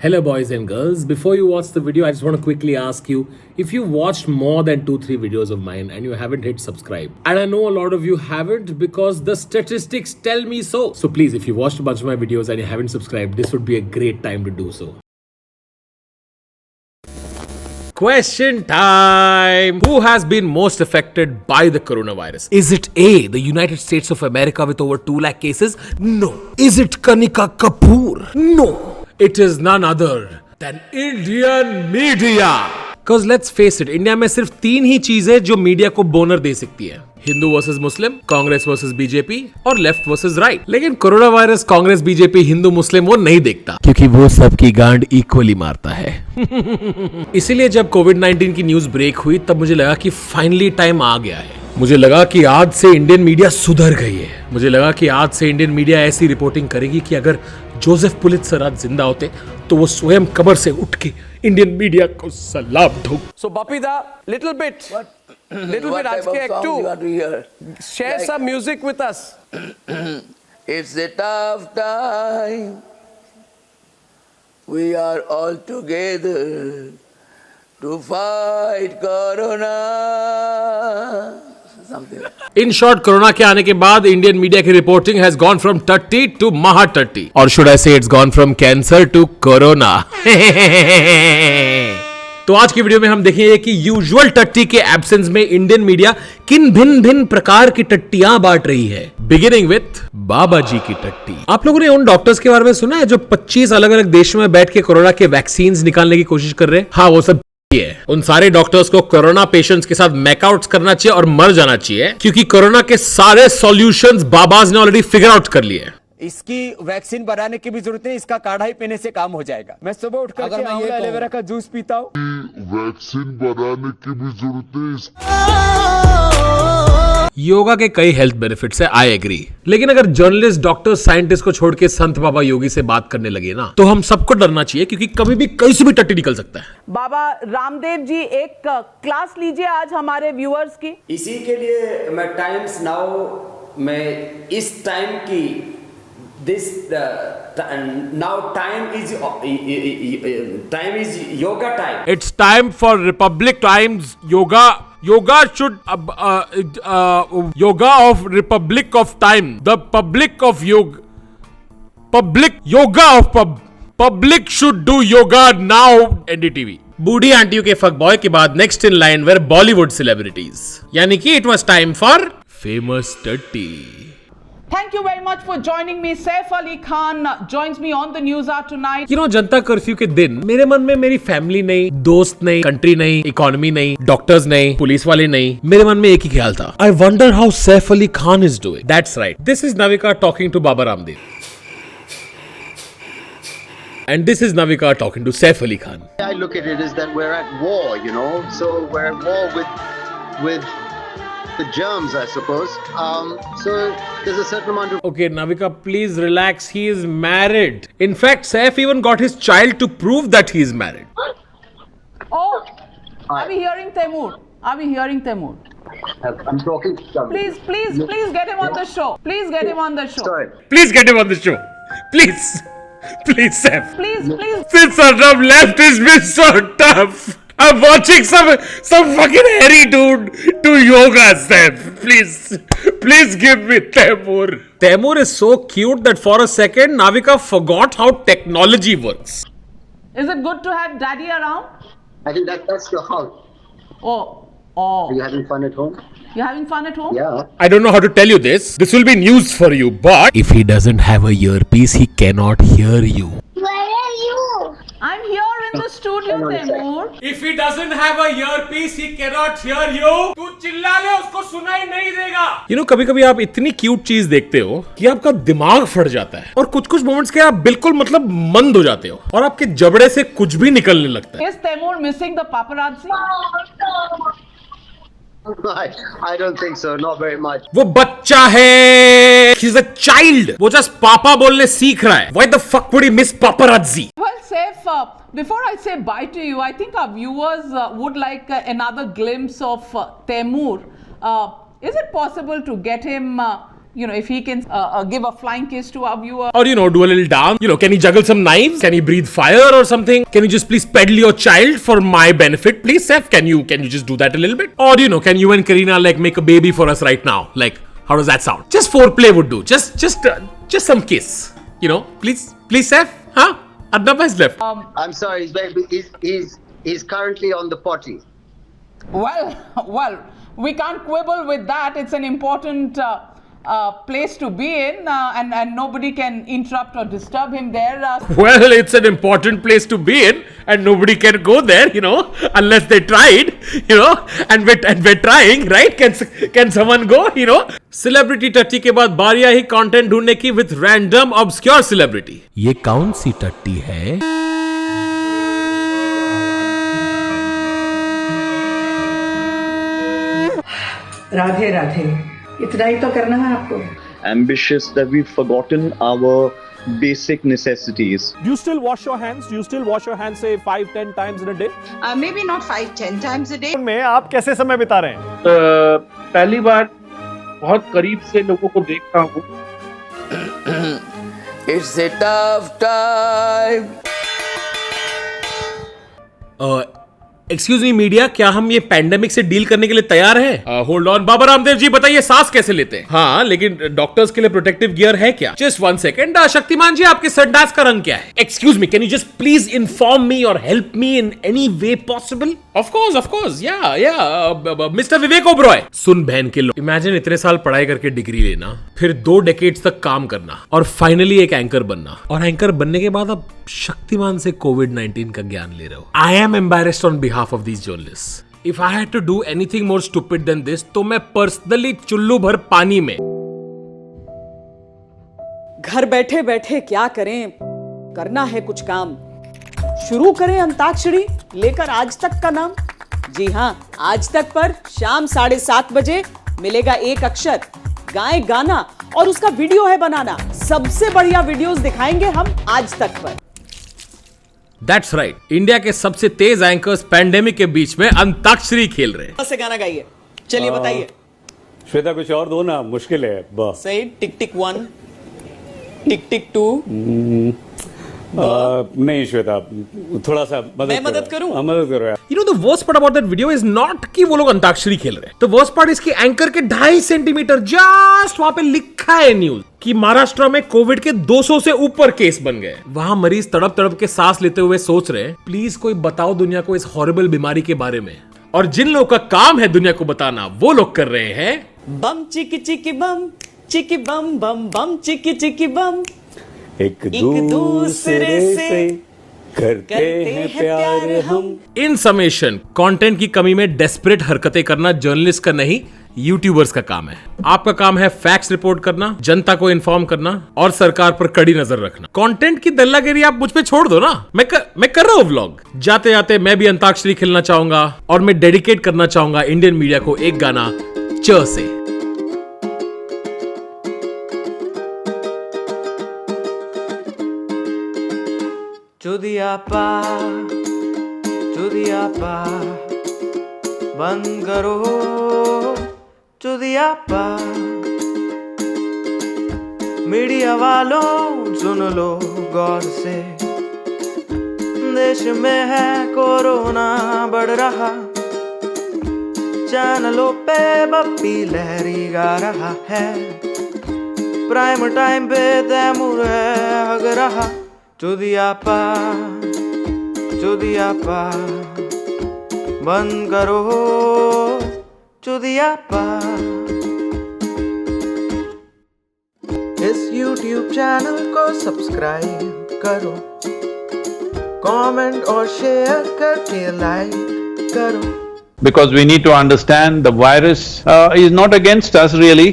Hello, boys and girls. Before you watch the video, I just want to quickly ask you if you watched more than 2-3 videos of mine and you haven't hit subscribe. And I know a lot of you haven't because the statistics tell me so. So please, if you watched a bunch of my videos and you haven't subscribed, this would be a great time to do so. Question time! Who has been most affected by the coronavirus? Is it A, the United States of America with over 2 lakh cases? No. Is it Kanika Kapoor? No. It is none other than Indian media. Because let's face it, India में सिर्फ 3 ही चीजें जो media को बोनर दे सकती है. Hindu versus Muslim, Congress versus BJP और left versus right. लेकिन corona virus Congress BJP Hindu Muslim वो नहीं देखता क्योंकि वो सबकी गांड इक्वली मारता है. इसीलिए जब कोविड-19 की न्यूज ब्रेक हुई तब मुझे लगा कि फाइनली टाइम आ गया है. मुझे लगा कि आज से इंडियन मीडिया सुधर गई है. मुझे लगा कि आज से इंडियन मीडिया ऐसी रिपोर्टिंग करेगी कि अगर जोसेफ पुलित्जर आज जिंदा होते तो वो स्वयं कब्र से उठ के इंडियन मीडिया को सलाम ठोक. So Bapida, little bit आज के act 2. Share some music with us. It's a tough time. We are all together to fight Corona. Something. In short, Corona के आने के बाद इंडियन मीडिया की रिपोर्टिंग हैज गॉन फ्रॉम टट्टी to महा टट्टी, और should I say it's gone from cancer to Corona. तो आज की वीडियो में हम देखेंगे कि यूजुअल टट्टी के एब्सेंस में इंडियन मीडिया किन भिन्न भिन्न प्रकार की टट्टियां बांट रही है. बिगिनिंग विथ बाबा जी की टट्टी. आप लोगों ने उन डॉक्टर्स के बारे में सुना है जो 25 अलग अलग देशों में बैठ के कोरोना के वैक्सीन निकालने की कोशिश कर रहे हैं? हाँ, वो सब है. उन सारे डॉक्टर्स को कोरोना पेशेंट्स के साथ मैकआउट करना चाहिए और मर जाना चाहिए क्योंकि कोरोना के सारे सॉल्यूशंस बाबाज ने ऑलरेडी फिगर आउट कर लिए. इसकी वैक्सीन बनाने की भी जरूरत नहीं, इसका काढ़ा ही पीने से काम हो जाएगा. मैं सुबह उठ कर आंवला एलोवेरा का जूस पीता हूँ. वैक्सीन बनाने की भी जरूरत नहीं. योगा के कई हेल्थ बेनिफिट्स है, आई एग्री. लेकिन अगर जर्नलिस्ट, डॉक्टर, साइंटिस्ट को छोड़ के संत बाबा योगी से बात करने लगे ना तो हम सबको डरना चाहिए क्योंकि कभी भी कहीं से भी टट्टी निकल सकता है. बाबा रामदेव जी, एक क्लास लीजिए आज हमारे व्यूअर्स की. इसी के लिए मैं टाइम्स नाउ में इस टाइम की this now time is yoga time. It's time for Republic times yoga. Yoga should yoga of Republic of Time. The public of yoga. Public yoga of public should do yoga now. NDTV. बूढ़ी आंटियों के fuck boy के बाद next in line were Bollywood celebrities. यानी कि it was time for famous टट्टी. Thank you very much for joining me. Saif Ali Khan joins me on the news hour tonight. Janata curfew के दिन मेरे मन में मेरी फैमिली नहीं, दोस्त नहीं, कंट्री नहीं, इकोनॉमी नहीं, डॉक्टर्स नहीं, पुलिस वाले नहीं. मेरे मन में एक ही ख्याल था. I wonder how Saif Ali Khan is doing. That's right. This is Navika talking to Baba Ramdev. And this is Navika talking to Saif Ali Khan. I look at it as that we're at war, you know. So we're at war with the germs, I suppose. So there's a certain amount of... Okay, Navika, please relax. He is married. In fact, Saif even got his child to prove that he is married. Oh, are we hearing Taimur? Are we hearing Taimur? I'm talking to somebody. Please get him on the show. Please get him on the show. Sorry. Please get him on the show. Please, Saif. Please. Since Arnab left, it's been so tough. I'm watching some fucking hairy dude do yoga, Saif. Please give me Taimur. Taimur is so cute that for a second, Navika forgot how technology works. Is it good to have daddy around? I think that's your house. Oh. Are you having fun at home? You're having fun at home? Yeah. I don't know how to tell you this. This will be news for you, but if he doesn't have a earpiece, he cannot hear you. Where are you? I'm here in the studio, Taimur. If he doesn't have a earpiece, he cannot hear you. तू चिल्ला ले, उसको सुनाई नहीं देगा. You know, कभी-कभी आप इतनी क्यूट चीज देखते हो कि आपका दिमाग फट जाता है और कुछ मोमेंट्स के आप बिल्कुल मतलब मंद हो जाते हो और आपके जबड़े से कुछ भी निकलने लगता है. Is Taimur missing the paparazzi? I don't think so. Not very much. वो बच्चा है. He's a child. वो just पापा बोलने सीख रहा है. Why the fuck would he miss paparazzi? Well, Saif, before I say bye to you, I think our viewers would like another glimpse of Taimur. Is it possible to get him if he can give a flying kiss to our viewer. Or, do a little dance. Can you juggle some knives? Can you breathe fire or something? Can you just please peddle your child for my benefit, please, Seth? Can you just do that a little bit? Or, can you and Karina make a baby for us right now? How does that sound? Just foreplay would do. Just some kiss. Please, Seth? Huh? Arnab has left. I'm sorry, he's currently on the potty. Well, we can't quibble with that. It's an important place to be in, and nobody can interrupt or disturb him there. Well, it's an important place to be in, and nobody can go there, unless they tried, and we're trying, right? Can someone go, Celebrity टट्टी के बाद बारियां ही content ढूंढने की with random obscure celebrity. ये कौन सी टट्टी है? राधे राधे, इतना ही तो करना है आपको. Ambitious that we've forgotten our basic necessities. Do you still wash your hands? Do you still wash your hands, say 5-10 times in a day? Maybe not 5-10 times a day. में आप कैसे समय बिता रहे हैं? पहली बार बहुत करीब से लोगों को देखता हूँ. It's a tough time. Excuse me media, क्या हम ये पैंडेमिक से डील करने के लिए तैयार हैं? होल्ड ऑन, बाबा रामदेव जी बताइए सांस कैसे लेते हैं? हाँ, लेकिन डॉक्टर्स के लिए प्रोटेक्टिव गियर है क्या? Just 1 second. शक्तिमान जी, आपके संडास का रंग क्या है? Excuse me, can you just please inform me और help me in any way possible? Of course, या मिस्टर विवेक ओबरॉय. सुन बहन के लोग, इमेजिन इतने साल पढ़ाई करके डिग्री लेना, फिर 2 डेकेड्स तक काम करना और फाइनली एक एंकर बनना, और एंकर बनने के बाद अब शक्तिमान से कोविड-19 का ज्ञान ले रहे हो. I am embarrassed on behalf of these journalists. If I had to do anything more stupid than this, तो मैं पर्सनली चुल्लू भर पानी में. घर बैठे बैठे क्या करें, करना है कुछ काम. शुरू करें अंताक्षरी लेकर आज तक का नाम. जी हाँ, आज तक पर शाम 7:30 बजे मिलेगा एक अक्षर, गाएं गाना और उसका वीडियो है बनाना. सबसे बढ़िया वीडियोस दिखाएंगे हम आज तक पर. That's right. इंडिया के सबसे तेज एंकर्स पैंडेमिक के बीच में अंताक्षरी खेल रहे हैं. से गाना गाइए, चलिए बताइए. श्वेता कुछ और दो ना, मुश्किल है. सही. टिक टिक 1, टिक टिक 2. नहीं श्वेता, थोड़ा सा मदद करूं? मदद करो यार. The worst part about that video is not कि वो लोग अंताक्षरी खेल रहे हैं. The worst part is कि एंकर के 2.5 सेंटीमीटर जस्ट वहां पे लिखा है न्यूज कि महाराष्ट्र में कोविड के 200 से ऊपर केस बन गए. वहां मरीज तड़प तड़प के सांस लेते हुए सोच रहे हैं, प्लीज कोई बताओ दुनिया को इस हॉरिबल बीमारी के बारे में. और जिन लोगों का काम है दुनिया को बताना, वो लोग कर रहे हैं बम चिकी चिकी बम, चिकी बम बम बम चिकी चिकी बम. एक दूसरे से करते हैं प्यार हम. इन समेशन, कंटेंट की कमी में डेस्परेट हरकतें करना जर्नलिस्ट का नहीं, यूट्यूबर्स का काम है. आपका काम है फैक्ट्स रिपोर्ट करना, जनता को इन्फॉर्म करना और सरकार पर कड़ी नजर रखना. कंटेंट की दल्लागिरी आप मुझ पे छोड़ दो ना. मैं कर रहा हूं व्लॉग. जाते जाते मैं भी अंताक्षरी खेलना चाहूंगा और मैं डेडिकेट करना चाहूंगा इंडियन मीडिया को एक गाना च से. चुदियापा बंद करो चुदियापा. मीडिया वालों सुन लो गौर से, देश में है कोरोना बढ़ रहा. चैनलों पे बप्पी लहरी गा रहा है, प्राइम टाइम पे तैमूर है हग रहा. चुदियापा चुदियापा बंद करो चुदियापा. इस YouTube चैनल को सब्सक्राइब करो, कमेंट और शेयर करके लाइक करो. Because we need to understand the virus is not against us really.